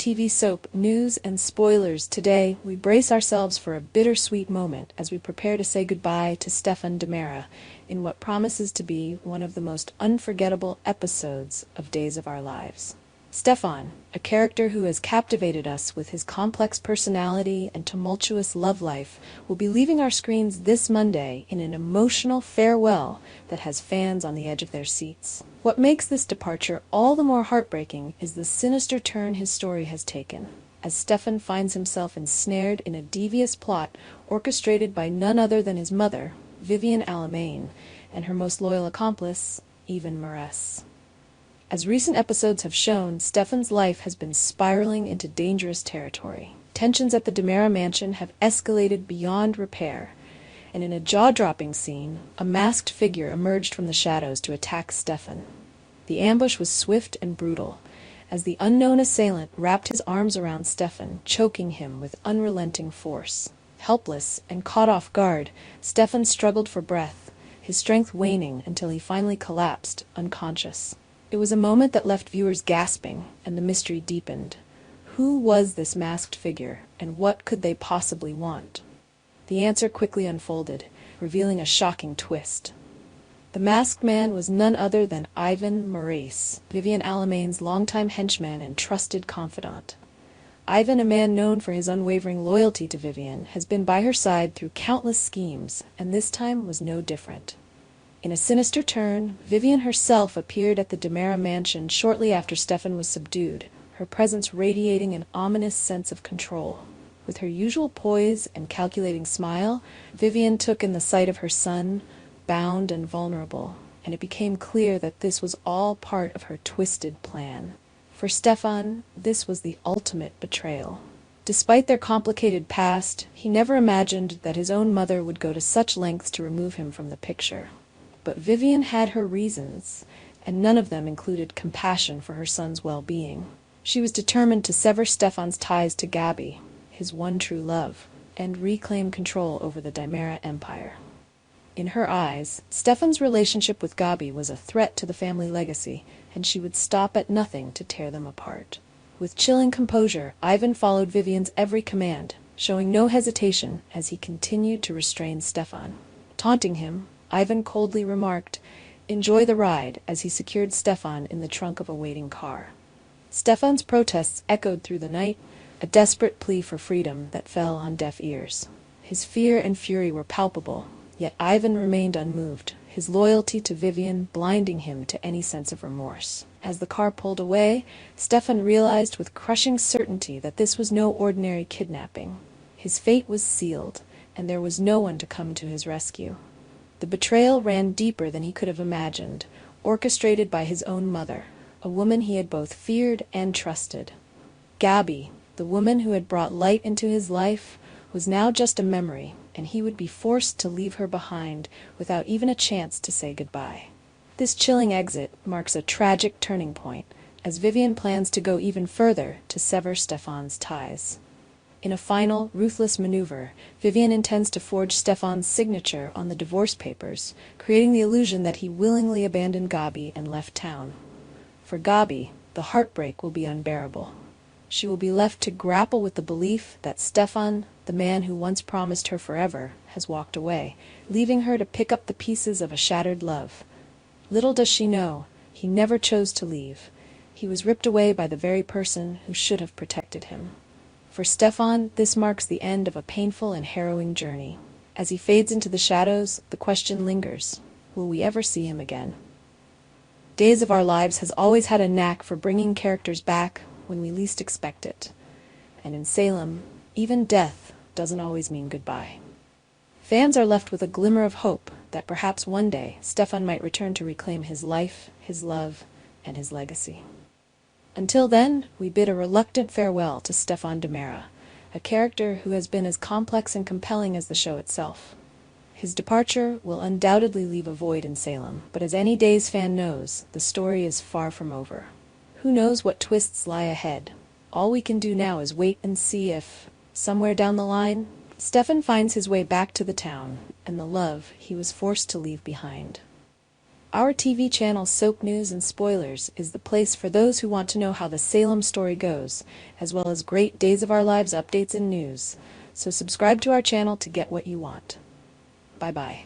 TV soap news and spoilers. Today, we brace ourselves for a bittersweet moment as we prepare to say goodbye to Stefan DiMera in what promises to be one of the most unforgettable episodes of Days of Our Lives. Stefan, a character who has captivated us with his complex personality and tumultuous love life, will be leaving our screens this Monday in an emotional farewell that has fans on the edge of their seats. What makes this departure all the more heartbreaking is the sinister turn his story has taken, as Stefan finds himself ensnared in a devious plot orchestrated by none other than his mother, Vivian, and her most loyal accomplice, Ivan Mares. As recent episodes have shown, Stefan's life has been spiraling into dangerous territory. Tensions at the DiMera mansion have escalated beyond repair, and in a jaw-dropping scene, a masked figure emerged from the shadows to attack Stefan. The ambush was swift and brutal, as the unknown assailant wrapped his arms around Stefan, choking him with unrelenting force. Helpless and caught off guard, Stefan struggled for breath, his strength waning until he finally collapsed, unconscious. It was a moment that left viewers gasping, and the mystery deepened. Who was this masked figure, and what could they possibly want? The answer quickly unfolded, revealing a shocking twist. The masked man was none other than Ivan Mares, Vivian longtime henchman and trusted confidant. Ivan, a man known for his unwavering loyalty to Vivian, has been by her side through countless schemes, and this time was no different. In a sinister turn, Vivian herself appeared at the DiMera mansion shortly after Stefan was subdued, her presence radiating an ominous sense of control. With her usual poise and calculating smile, Vivian took in the sight of her son, bound and vulnerable, and it became clear that this was all part of her twisted plan. For Stefan, this was the ultimate betrayal. Despite their complicated past, he never imagined that his own mother would go to such lengths to remove him from the picture. But Vivian had her reasons, and none of them included compassion for her son's well-being. She was determined to sever Stefan's ties to Gabi, his one true love, and reclaim control over the DiMera empire. In her eyes, Stefan's relationship with Gabi was a threat to the family legacy, and she would stop at nothing to tear them apart. With chilling composure, Ivan followed Vivian's every command, showing no hesitation as he continued to restrain Stefan. Taunting him, Ivan coldly remarked, "Enjoy the ride," as he secured Stefan in the trunk of a waiting car. Stefan's protests echoed through the night, a desperate plea for freedom that fell on deaf ears. His fear and fury were palpable, yet Ivan remained unmoved, his loyalty to Vivian blinding him to any sense of remorse. As the car pulled away, Stefan realized with crushing certainty that this was no ordinary kidnapping. His fate was sealed, and there was no one to come to his rescue. The betrayal ran deeper than he could have imagined, orchestrated by his own mother, a woman he had both feared and trusted. Gabi, the woman who had brought light into his life, was now just a memory, and he would be forced to leave her behind without even a chance to say goodbye. This chilling exit marks a tragic turning point, as Vivian plans to go even further to sever Stefan's ties. In a final, ruthless maneuver, Vivian intends to forge Stefan's signature on the divorce papers, creating the illusion that he willingly abandoned Gabi and left town. For Gabi, the heartbreak will be unbearable. She will be left to grapple with the belief that Stefan, the man who once promised her forever, has walked away, leaving her to pick up the pieces of a shattered love. Little does she know, he never chose to leave. He was ripped away by the very person who should have protected him. For Stefan, this marks the end of a painful and harrowing journey. As he fades into the shadows, the question lingers, will we ever see him again? Days of Our Lives has always had a knack for bringing characters back when we least expect it. And in Salem, even death doesn't always mean goodbye. Fans are left with a glimmer of hope that perhaps one day Stefan might return to reclaim his life, his love, and his legacy. Until then, we bid a reluctant farewell to Stefan DiMera, a character who has been as complex and compelling as the show itself. His departure will undoubtedly leave a void in Salem, but as any Days fan knows, the story is far from over. Who knows what twists lie ahead? All we can do now is wait and see if, somewhere down the line, Stefan finds his way back to the town and the love he was forced to leave behind. Our TV channel Soap News and Spoilers is the place for those who want to know how the Salem story goes, as well as great Days of Our Lives updates and news. So subscribe to our channel to get what you want. Bye-bye.